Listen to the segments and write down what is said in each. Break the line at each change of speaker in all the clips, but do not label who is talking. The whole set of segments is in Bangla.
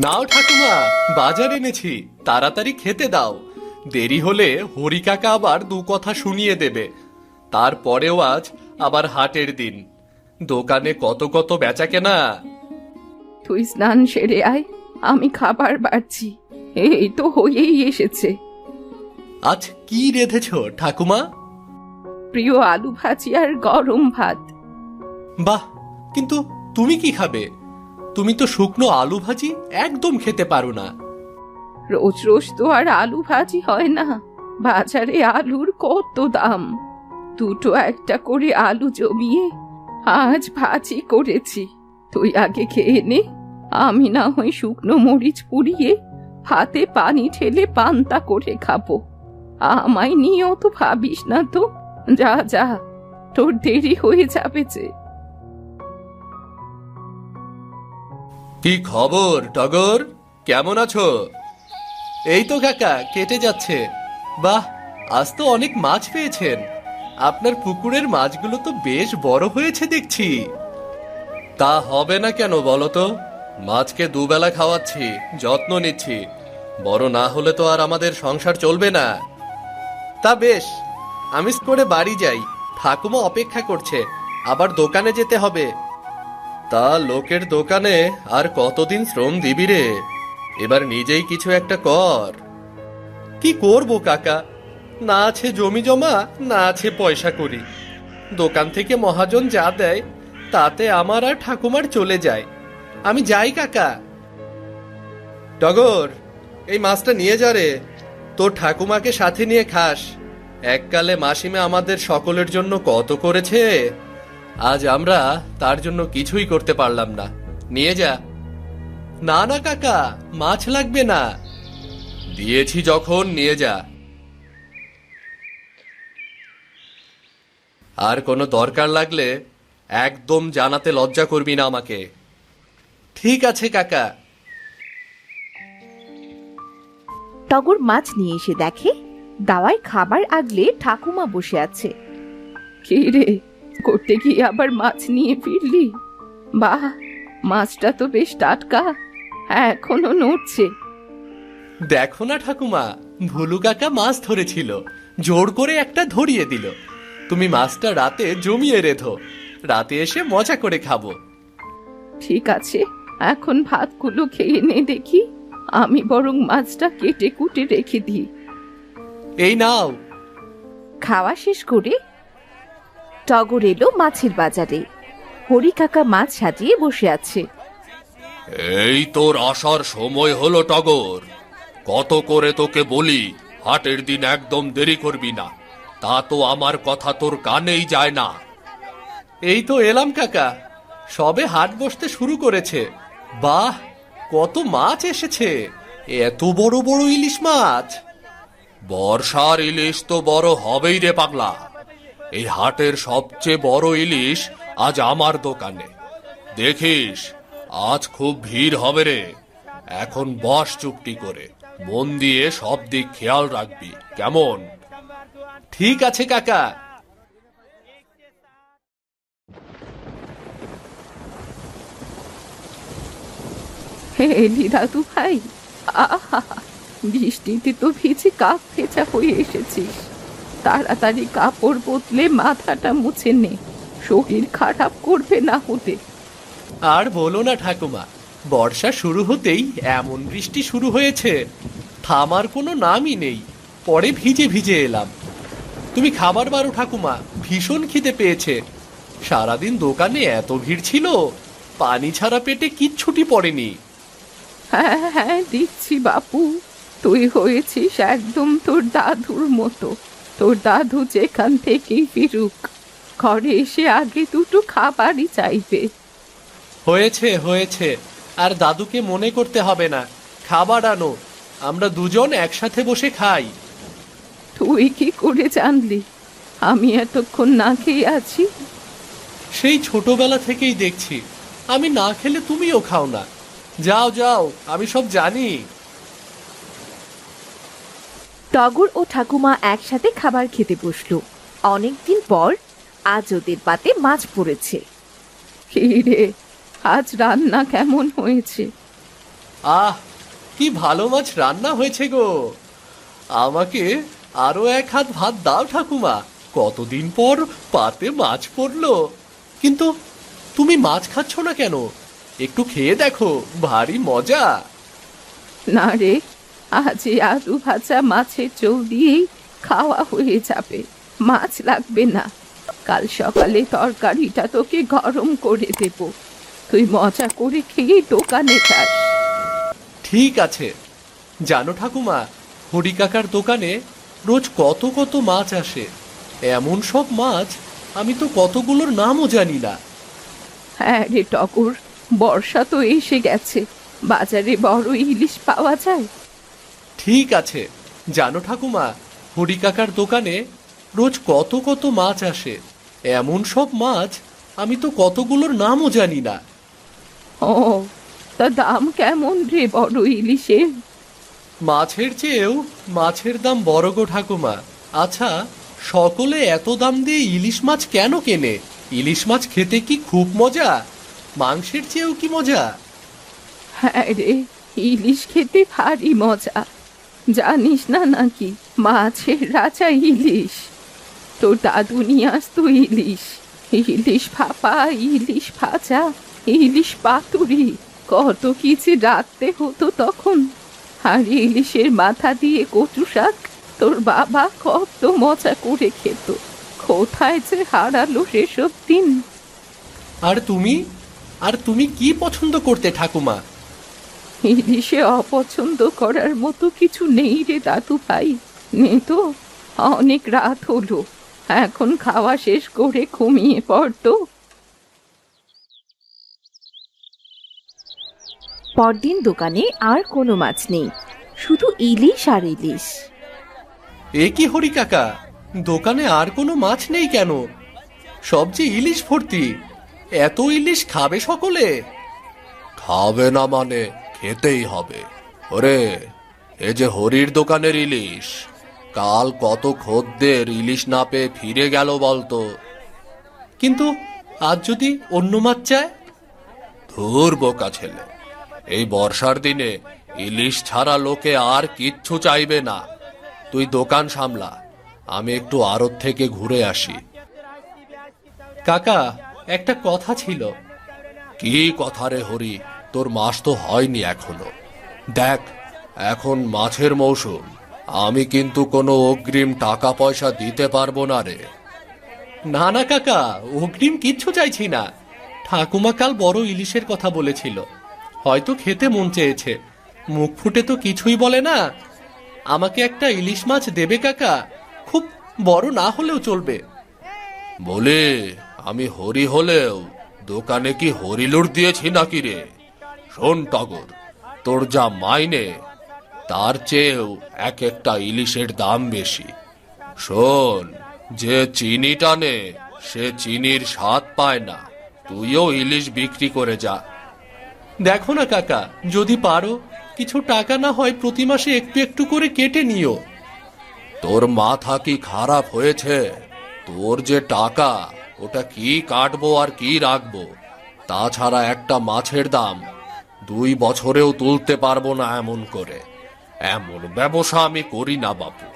নাও ঠাকুমা, বাজার এনেছি, তাড়াতাড়ি খেতে দাও। দেরি হলে হরি কাকা আবার দু কথা শুনিয়ে দেবে। তারপরেও আজ আবার হাটের দিন, দোকানে কত কত বেচা কেনা।
তুই স্নান সেরে আয়, আমি খাবার বাড়ছি। এই তো হয়েই এসেছে।
আজ কি রেঁধেছ ঠাকুমা?
প্রিয় আলু ভাজি আর গরম ভাত।
বাহ, কিন্তু তুমি কি খাবে? তুমি তো শুকনো আলু ভাজি একদম খেতে পারো না।
রোজ রোজ তো আর আলু ভাজি হয় না, বাজারে আলুর কত দাম। দুটো একটা করে আলু জমিয়ে আজ ভাজি করেছি। তুই আগে খেয়ে নে, আমি না হয় শুকনো মরিচ পুড়িয়ে ভাতে পানি ঢেলে পান্তা করে খাবো। আমায় নিয়েও তো ভাবিস না তো। যা যা, তোর দেরি হয়ে যাবে যে।
কি খবর টগর, কেমন আছো? এই তো কাকা, কেটে যাচ্ছে। বাহ, আজ তো অনেক মাছ পেয়েছেন। আপনার পুকুরের মাছগুলো তো বেশ বড় হয়েছে দেখছি। তা হবে না কেন বলো তো? মাছকে দুবেলা খাওয়াচ্ছি, যত্ন নিচ্ছি। বড় না হলে তো আর আমাদের সংসার চলবে না। তা বেশ, আমি করে বাড়ি যাই, ঠাকুমা অপেক্ষা করছে, আবার দোকানে যেতে হবে। তা লোকের দোকানে আর কতদিন শ্রম দিবি রে? এবার নিজেই কিছু একটা কর। কি করব কাকা, না আছে জমি জমা, না আছে পয়সা করি। দোকান থেকে মহাজন যা দেয় তাতে আমার আর ঠাকুমার চলে যায়। আমি যাই কাকা। টগর, এই মাছটা নিয়ে যা রে, তোর ঠাকুমাকে সাথে নিয়ে খাস। এককালে মাসিমা আমাদের সকলের জন্য কত করেছে, আজ আমরা তার জন্য কিছুই করতে পারলাম না। নিয়ে যা। না না কাকা, মাছ লাগবে না, দিয়েছি যখন নিয়ে যা। আর কোনো দরকার লাগলে একদম জানাতে লজ্জা করবি না আমাকে। ঠিক আছে কাকা।
টগর মাছ নিয়ে এসে দেখে দাওয়ায় খাবার আগলে ঠাকুমা বসে আছে।
কি রে, করতে গিয়ে আবার মাছ নিয়ে ফিরলি? বাহ, মাছটা তো বেশ টাটকা, এখনো নড়ছে।
দেখো না ঠাকুমা, ভুলু কাকা মাছ ধরেছিল, জোর করে একটা ধরিয়ে দিল। তুমি মাছটা রাতে জমিয়ে রেধো, রাতে এসে মজা করে খাবো।
ঠিক আছে, এখন ভাতগুলো খেয়ে নে দেখি। আমি বরং মাছটা কেটে কুটে রেখে দিই।
এই নাও।
খাওয়া শেষ করে টগর এলো মাছের বাজারে। হরি কাকা মাছ সাজিয়ে বসে আছে।
এই তোর আসার সময় হলো টগর, কত করে তোকে বলি হাটের দিন একদম দেরি করবি না, তা তো আমার কথা তোর কানেই যায় না। এই তো এলাম কাকা, সবে হাট বসতে শুরু করেছে। বাহ, কত মাছ এসেছে, এত বড় বড় ইলিশ মাছ। বর্ষার ইলিশ তো বড় হবেই রে পাগলা। এই হাটের সবচেয়ে বড় ইলিশ আজ আমার দোকানে। দেখিস আজ খুব ভিড় হবে রে। এখন বস চুপটি করে, মন দিয়ে সব দিক খেয়াল রাখবি, কেমন? ঠিক আছে কাকা।
এলি দাদু ভাই, আহা, বৃষ্টিতে তো ভিজে কাক ভেজা হয়ে এসেছিস। তাড়াতাড়ি কাপড় বদলে মাথাটা মুছে নে, শরীর খারাপ করবে না হতে।
আর বলো না ঠাকুমা, বর্ষা শুরু হতেই এমন বৃষ্টি শুরু হয়েছে, থামার কোনো নামই নেই। পরে ভিজে ভিজে এলাম। তুমি খাবার বারো ঠাকুমা, ভীষণ খিদে পেয়েছে। সারাদিন দোকানে এত ভিড় ছিল, পানি ছাড়া পেটে কিচ্ছুটি পড়েনি।
হ্যাঁ হ্যাঁ, দিচ্ছি বাপু। তুই হয়েছিস একদম তোর দাদুর মতো। তোর দাদু যেখান থেকেই ফিরুক, ঘরে এসে আগে দুটো খাবারই চাইবে।
হয়েছে হয়েছে, আর দাদুকে মনে করতে হবে না। খাবার আনো, আমরা দুজন একসাথে বসে খাই।
তুই কি করে জানলি আমি এতক্ষণ না খেয়ে আছি?
সেই ছোটবেলা থেকেই দেখছি, আমি না খেলে তুমিও খাও না। যাও যাও, আমি সব জানি।
টগর ও ঠাকুমা একসাথে খাবার খেতে বসলো। অনেকদিন পর আজ ওদের পাতে মাছ পড়েছে।
কি রে, আজ রান্না কেমন হয়েছে?
আহ, কি ভালো মাছ রান্না হয়েছে গো। আমাকে আরো এক হাত ভাত দাও ঠাকুমা, কতদিন পর পাতে মাছ পড়লো। কিন্তু তুমি মাছ খাচ্ছ না কেন? একটু খেয়ে দেখো, ভারী মজা।
না রে, আজ এই আলু ভাজা মাছের ঝোল দিয়েই খাওয়া হয়ে যাবে, মাছ লাগবে না। কাল সকালে তরকারিটা তোকে গরম করে দেব, তুই মজা করে খেয়ে দোকানে যাস।
ঠিক আছে। জানো ঠাকুমা, হরি কাকার দোকানে রোজ কত কত মাছ আসে। এমন সব মাছ আমি তো কতগুলোর নামও জানি না।
হ্যাঁ রে টগর, বর্ষা তো এসে গেছে, বাজারে বড় ইলিশ পাওয়া যায়।
ঠিক আছে। জানো ঠাকুমা, হরি কাকার দোকানে রোজ কত কত মাছ আসে। এমন সব মাছ আমি তো কতগুলোর নামও জানি না।
ও, তা দাম কেমন রে বড় ইলিশের?
মাছের চেয়েও মাছের দাম বড় গো ঠাকুমা। আচ্ছা, সকলে এত দাম দিয়ে ইলিশ মাছ কেন কেনে? ইলিশ মাছ খেতে কি খুব মজা? মাংসের চেয়েও কি মজা?
হ্যাঁ রে, ইলিশ খেতে ভারী মজা। জানিস না নাকি, মাছের রাজা ইলিশ। তোর দাদু নিয়ে আসতো ইলিশ, ইলিশ ভাপা, ইলিশ ভাজা, ইলিশ পাতুরি, কত কিছু রাখতে হতো তখন। আর ইলিশের মাথা দিয়ে কচু শাক তোর বাবা কত মজা করে খেত। কোথায় যে হারালো সেসব দিন।
আর তুমি, আর তুমি কি পছন্দ করতে ঠাকুমা?
ইলিশে অপছন্দ করার মতো কিছু নেই রে দাদু ভাই, নে তো। অনেক রাত হলো, এখন খাওয়া শেষ করে ঘুমিয়ে পড়তো।
পরদিন দোকানে আর কোনো মাছ নেই, শুধু ইলিশ আর ইলিশ।
এ কি হরি কাকা, দোকানে আর কোনো মাছ নেই কেন? সব যে ইলিশ ভর্তি। এত ইলিশ খাবে সকলে? খাবে না মানে খেতেই হবে। ওরে, এ যে হরির দোকানের ইলিশ, কাল কত খদ্দের ইলিশ না পেয়ে ফিরে গেল বলতো। কিন্তু আজ যদি অন্য মাছ চায়? ধুর বোকা ছেলে, এই বর্ষার দিনে ইলিশ ছাড়া লোকে আর কিচ্ছু চাইবে না। তুই দোকান সামলা, আমি একটু আড়ত থেকে ঘুরে আসি। কাকা, একটা কথা ছিল। কি কথা রে হরি? তোর মাস তো হয়নি এখনো। দেখ, এখন মাছের মৌসুম, আমি কিন্তু কোনো অগ্রিম টাকা পয়সা দিতে পারবো না রে। না না কাকা, অগ্রিম কিচ্ছু চাইছি না। ঠাকুমা কাল বড় ইলিশের কথা বলেছিল, হয়তো খেতে মন চেয়েছে। মুখ ফুটে তো কিছুই বলে না। আমাকে একটা ইলিশ মাছ দেবে কাকা? খুব বড় না হলেও চলবে। বলে আমি হরি হলেও দোকানে কি হরিলুট দিয়েছি নাকি রে? শোন টগর, তোর যা মাইনে তার চেয়েও এক একটা ইলিশের দাম বেশি। শোন, যে চিনি টানে সে চিনির স্বাদ পায় না। তুইও ইলিশ বিক্রি করে যা। দেখো না কাকা, যদি পারো কিছু টাকা না হয় প্রতি মাসে একটু একটু করে কেটে নিও। তোর মাথা কি খারাপ হয়েছে? তোর যে টাকা, ওটা কি কাটবো আর কি রাখবো? তাছাড়া একটা মাছের দাম 2 বছরেও তুলতে পারবো না এমন করে। এমন ব্যবসা আমি করি না বাপু।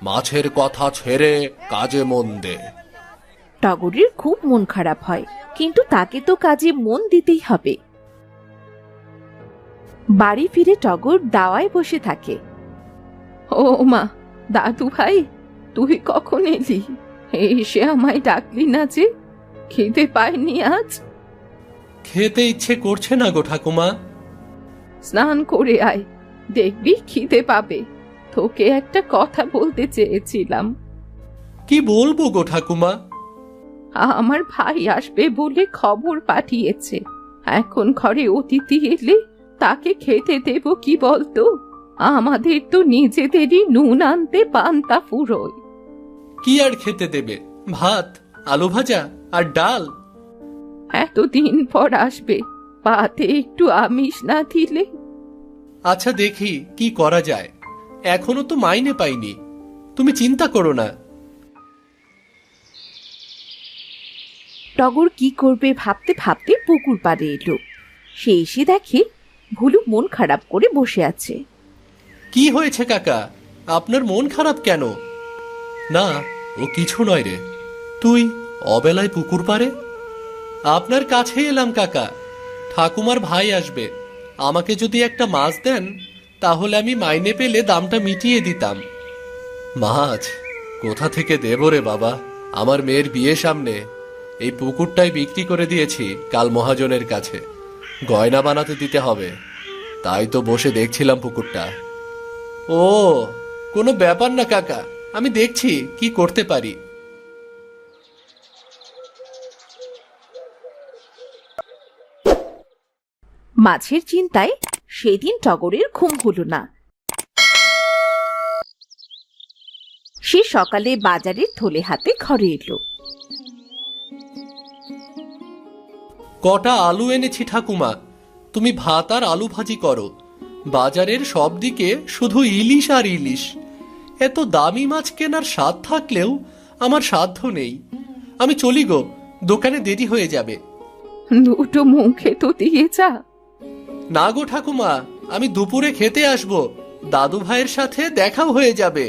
মাছের কথা ছেড়ে কাজে মন দে।
টগরের খুব মন খারাপ হয়, কিন্তু তাকে তো কাজে মন দিতেই হবে। বাড়ি ফিরে টগর দাওয়ায় বসে থাকে।
ও মা, দাদু ভাই, তুই কখন এলি? এসে আমায় ডাকলি না যে? খিদে পায়নি আজ?
খেতে ইচ্ছে করছে না গো ঠাকুমা।
স্নান করে আয়, দেখবি খিদে পাবে। তোকে একটা কথা বলতে চেয়েছিলাম।
কি বলবো গো ঠাকুমা?
আমার ভাই আসবে বলে খবর পাঠিয়েছে। এখন ঘরে অতিথি এলে তাকে খেতে দেব কি বলতো? আমাদের তো নিজেদেরই নুন আনতে পান্তা ফুরোয়।
কি আর খেতে দেবে? ভাত, আলু ভাজা আর ডাল।
এতদিন পর আসবে, পাতে একটু আমিষ না দিলে?
আচ্ছা, দেখি কি করা যায়। এখনো তো মাইনে পাইনি, তুমি চিন্তা করো না।
টগর কি করবে ভাবতে ভাবতে পুকুর পাড়ে এলো। সে এসে দেখে ভুলু মন খারাপ করে বসে আছে।
কি হয়েছে কাকা, আপনার মন খারাপ কেন? না, ও কিছু নয় রে। তুই অবেলায় পুকুর পাড়ে? আপনার কাছে এলাম কাকা। ঠাকুমার ভাই আসবে, আমাকে যদি একটা মাছ দেন তাহলে আমি মাইনে পেলে দামটা মিটিয়ে দিতাম। মাছ কোথা থেকে দেব রে বাবা? আমার মেয়ের বিয়ে সামনে, এই পুকুরটাই বিক্রি করে দিয়েছি কাল মহাজনের কাছে। গয়না বানাতে দিতে হবে, তাই তো বসে দেখছিলাম পুকুরটা। ও, কোনো ব্যাপার না কাকা, আমি দেখছি কি করতে পারি।
মাছের চিন্তায় সেদিন টগরের ঘুম হলো না। সে সকালে বাজারের থলে হাতে ঘরে এলো।
কটা আলু এনেছি ঠাকুমা, তুমি ভাত আর আলু ভাজি করো। বাজারের সব দিকে শুধু ইলিশ আর ইলিশ। এত দামি মাছ কেনার স্বাদ থাকলেও আমার সাধ্য নেই। আমি চলি গো, দোকানে দেরি হয়ে যাবে।
দুটো মুখে তো দিয়ে যা।
না গো ঠাকুমা, আমি দুপুরে খেতে আসবো, দাদু ভাইয়ের সাথে দেখাও হয়ে যাবে।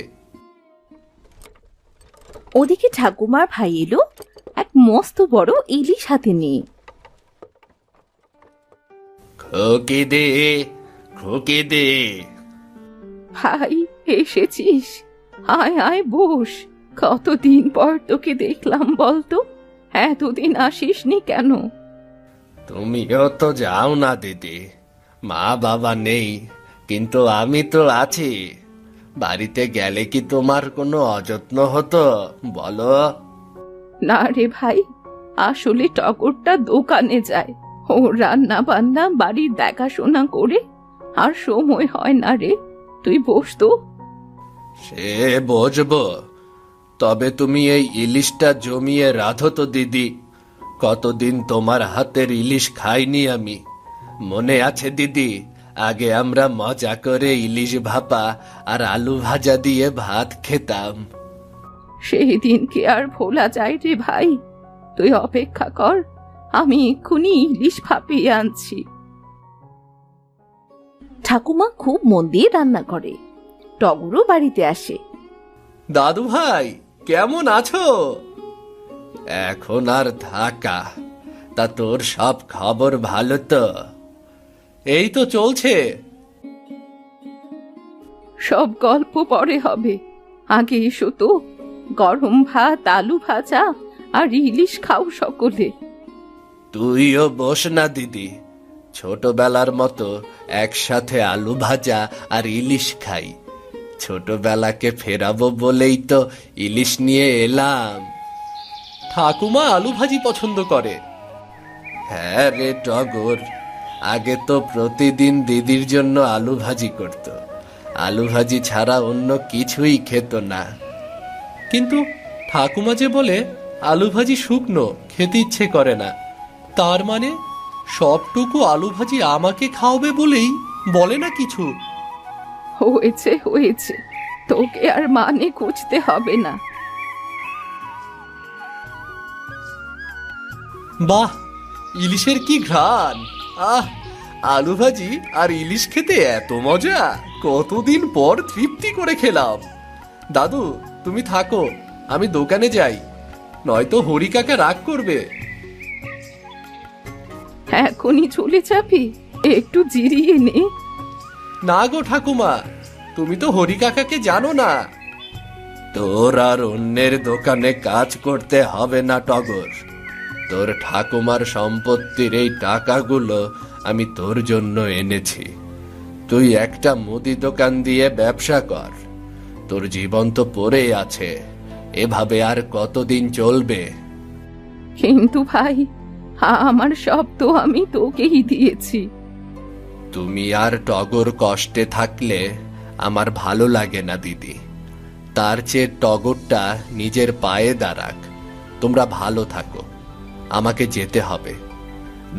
ওদিকে ঠাকুমার ভাই এলো এক মস্ত বড় ইলিশ হাতে নিয়ে।
খোকে দে, খোকে দে।
ভাই এসেছিস, আয় আয় বস। কতদিন পর তোকে দেখলাম বলতো, এতদিন আসিসনি কেন?
তুমিও তো যাও না দিদি, মা বাবা নেই, কিন্তু আমি তো আছি। বাড়িতে গেলে কি তোমার কোনো অযত্ন হতো বলো?
না রে ভাই, আসলে টগরটা দোকানে যায়, ও রান্না বান্না বাড়ির দেখাশোনা করে আর সময় হয় না রে। তুই বস তো।
সে বুঝবো, তবে তুমি এই ইলিশটা জমিয়ে রাধো তো দিদি। কতদিন তোমার হাতের ইলিশ খাইনি আমি। মনে আছে দিদি, আগে আমরা মজা করে ইলিশ ভাপা আর আলু ভাজা দিয়ে ভাত খেতাম।
সেই দিন কি আর ভোলা যায় রে ভাই? তুই অপেক্ষা কর, আমি এক্ষুনি ইলিশ ভাপিয়ে আনছি।
ঠাকুমা খুব মন দিয়ে রান্না করে। টগরও বাড়িতে আসে।
দাদু ভাই, কেমন আছো? এখন আর থাকা, তা তোর সব খবর ভালো তো? এই তো চলছে।
সব গল্প পরে হবে, আগে এসো তো। গরম ভাত, আলু ভাজা আর ইলিশ খাও সকলে।
তুইও বস না দিদি, ছোটবেলার মতো একসাথে আলু ভাজা আর ইলিশ খাই। ছোটবেলাকে ফেরাবো বলেই তো ইলিশ নিয়ে এলাম। ঠাকুমা আলু ভাজি পছন্দ করে। হ্যাঁ রে টগর, আগে তো প্রতিদিন দিদির জন্য আলু ভাজি করত। আলু ভাজি ছাড়া অন্য কিছুই খেত না। কিন্তু ঠাকুমা যে বলে আলু ভাজি শুকনো, খেতে ইচ্ছে করে না। তার মানে সবটুকু আলু ভাজি আমাকে খাওয়াবে বলেই বলে না কিছু।
হয়েছে হয়েছে, তোকে আর মানে খুঁজতে হবে না।
বাহ, ইলিশের কি ঘ্রাণ! আহ, আলু ভাজি আর ইলিশ খেতে এত মজা! কতদিন পর তৃপ্তি করে খেলাম। দাদু, তুমি থাকো, আমি দোকানে যাই, নয়তো হরি কাকা রাগ করবে।
এখনই চলে যাবি? একটু জিরিয়ে নে।
না গো ঠাকুমা, তুমি তো হরি কাকাকে জানো না। তোর আর অন্যের দোকানে কাজ করতে হবে না টগর। তোর ঠাকুমার সম্পত্তির এই টাকাগুলো আমি তোর জন্য এনেছি। তুই একটা মুদি দোকান দিয়ে ব্যবসা কর। তোর জীবন তো পড়ে আছে, এভাবে আর কতদিন চলবে?
কিন্তু ভাই, আমার সব তো আমি তোকেই দিয়েছি।
তুমি আর টগর কষ্টে থাকলে আমার ভালো লাগে না দিদি। তার চেয়ে টগরটা নিজের পায়ে দাঁড়াক। তোমরা ভালো থাকো, আমাকে যেতে হবে,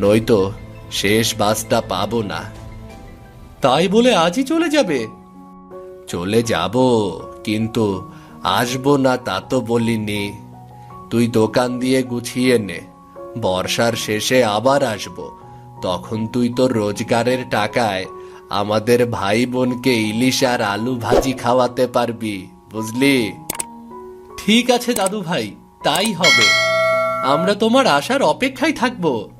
নয়তো শেষ বাসটা পাবো না। তাই বলে আজই চলে যাবে? চলে যাব, কিন্তু আসবো না তা তো বলিনি। তুই দোকান দিয়ে গুছিয়ে নে, বর্ষার শেষে আবার আসবো, তখন তুই তোর রোজগারের টাকায় আমাদের ভাই বোনকে ইলিশ আর আলু ভাজি খাওয়াতে পারবি, বুঝলি? ঠিক আছে দাদু ভাই, তাই হবে। আমরা তোমার আসার অপেক্ষায় থাকবো।